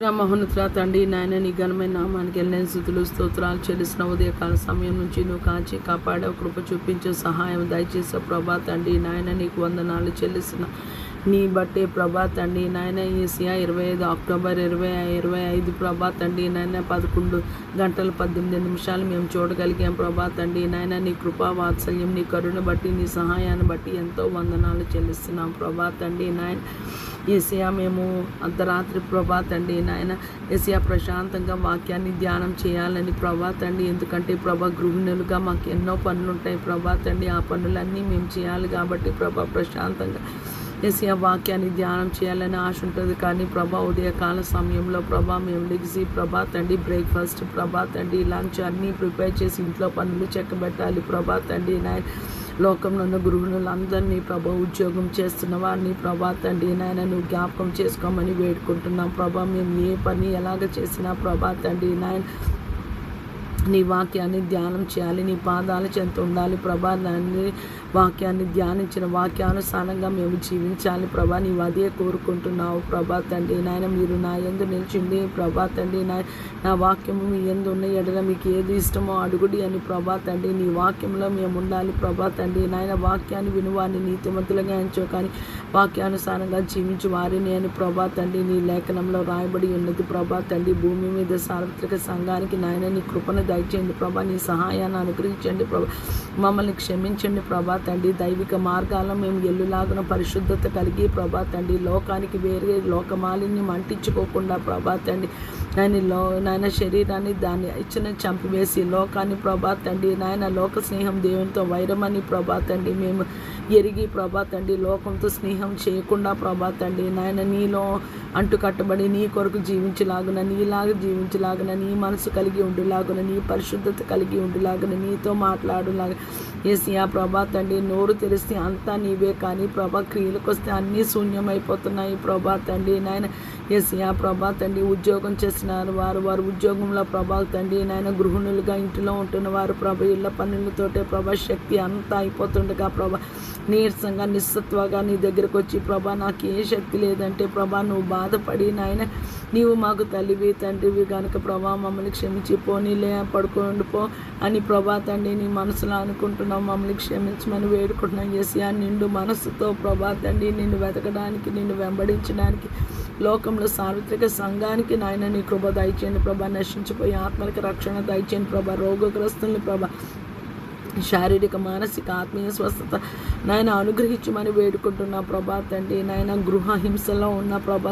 మహోన్నతుల తండ్రి నాయన నీ ఘనమైన నామానికి వెళ్ళిన స్థుతులు స్తోత్రాలు చెల్లిసిన ఉదయకాల సమయం నుంచి నువ్వు కాచి కాపాడావు కృప చూపించే సహాయం దయచేసే ప్రభా తండ్రి నాయన నీకు వందనాలు చెల్లిస్తున్న నీ బట్టే ప్రభా తండ్రి నాయన ఏసియా 25 అక్టోబర్ 2025 ప్రభా తండ్రి నాయన 11 గంటల 18 నిమిషాలు మేము చూడగలిగాం ప్రభా తండ్రి నాయన నీ కృపా వాత్సల్యం నీ కరుణ బట్టి నీ సహాయాన్ని బట్టి ఎంతో వందనాలు చెల్లిస్తున్నాం ప్రభా తండ్రి నాయన ఏసియా మేము అర్ధరాత్రి ప్రభా తండ్రి నాయన ఏసియా ప్రశాంతంగా వాక్యాన్ని ధ్యానం చేయాలని ప్రభా తండ్రి ఎందుకంటే ప్రభా గృహిణులుగా మాకు ఎన్నో పనులు ఉంటాయి ప్రభా తండ్రి ఆ పనులన్నీ మేము చేయాలి కాబట్టి ప్రభా ప్రశాంతంగా ఏసియా వాక్యాన్ని ధ్యానం చేయాలని ఆశ ఉంటుంది కానీ ప్రభా ఉదయకాల సమయంలో ప్రభా మేము లెగిసి ప్రభా తండ్రి బ్రేక్ఫాస్ట్ ప్రభా తండ్రి లంచ్ అన్నీ ప్రిపేర్ చేసి ఇంట్లో పనులు చెక్కబెట్టాలి ప్రభా తండ్రి నాయన లోకంలో ఉన్న గృహిణులందరినీ ప్రభా ఉద్యోగం చేస్తున్న వారిని ప్రభా తండ్రి నాయన నువ్వు జ్ఞాపకం చేసుకోమని వేడుకుంటున్నాం ప్రభా మేము ఏ పని ఎలాగ చేసినా ప్రభా తండ్రి నాయన నీ వాక్యాన్ని ధ్యానం చేయాలి నీ పాదాల చెంత ఉండాలి ప్రభా దాన్ని వాక్యాన్ని ధ్యానించిన వాక్యానుసారంగా మేము జీవించాలి ప్రభా నీవు అదే కోరుకుంటున్నావు ప్రభా తండ్రి నాయన మీరు నా యందు నిలిచింది ప్రభా తండ్రి నా వాక్యము మీ యందు ఉన్న ఎడల మీకు ఏది ఇష్టమో అడుగుడి అని ప్రభా తండ్రి నీ వాక్యంలో మేము ఉండాలి ప్రభా తండ్రి నాయన వాక్యాన్ని వినువారిని నీతిమంతులుగా ఎంచో కానీ వాక్యానుసారంగా జీవించు వారిని అని ప్రభా తండ్రి నీ లేఖనంలో రాయబడి ఉన్నది ప్రభా తండ్రి భూమి మీద సార్వత్రిక సంఘానికి నాయన నీ కృపను దయచేయండి ప్రభా నీ సహాయాన్ని అనుగ్రహించండి ప్రభా మమ్మల్ని క్షమించండి ప్రభా తండ్రి దైవిక మార్గాల్లో మేము ఎల్లులాగున పరిశుద్ధత కలిగి ప్రభా తండ్రి లోకానికి వేరే లోక మాలిన్యం అంటించుకోకుండా ప్రభా తండ్రి నాయన శరీరాన్ని దాన్ని ఇచ్చిన చంపివేసి లోకాన్ని ప్రభా తండ్రి నాయన లోక స్నేహం దేవునితో వైరమని ప్రభా తండ్రి మేము ఎరిగి ప్రభా తండ్రి లోకంతో స్నేహం చేయకుండా ప్రభా తండ్రి నాయన నీలో అంటుకట్టబడి నీ కొరకు జీవించలాగున నీలాగా జీవించలాగున నీ మనసు కలిగి ఉండులాగున నీ పరిశుద్ధత కలిగి ఉండులాగున నీతో మాట్లాడులాగా ఏసియా ప్రభా తండ్రి నోరు తెరిస్తే అంతా నీవే కానీ ప్రభా క్రియలకు వస్తే అన్నీ శూన్యమైపోతున్నాయి ప్రభా తండ్రి నాయన ఏసియా ప్రభా తండ్రి ఉద్యోగం చేస్తున్నారు వారు ఉద్యోగంలో ప్రభా తండ్రి నాయన గృహిణులుగా ఇంటిలో ఉంటున్న వారు ప్రభా ఇళ్ళ పనులతోటే ప్రభా శక్తి అంతా అయిపోతుండగా ప్రభా నీరసంగా నిస్సత్వగా నీ దగ్గరకు వచ్చి ప్రభా నాకు ఏ శక్తి లేదంటే ప్రభా నువ్వు బాధపడి నాయన నీవు మాకు తల్లివి తండ్రివి కనుక ప్రభా మమ్మల్ని క్షమించి పోనీలే పడుకోండి పో అని ప్రభా తండ్రి నీ మనసులో అనుకుంటున్నావు మమ్మల్ని క్షమించమని వేడుకుంటున్నాం ఏసియా నిండు మనసుతో ప్రభా తండ్రి నిన్ను వెతకడానికి నిన్ను వెంబడించడానికి లోకంలో సార్వత్రిక సంఘానికి నాయన నీ కృప దయచేయండి ప్రభా నశించిపోయి ఆత్మలకు రక్షణ దయచేయండి ప్రభా రోగగ్రస్తుల్ని ప్రభా శారీరక మానసిక ఆత్మీయ స్వస్థత నాయన అనుగ్రహించమని వేడుకుంటున్నా ప్రభా తండ్రి నాయన గృహ హింసలో ఉన్న ప్రభా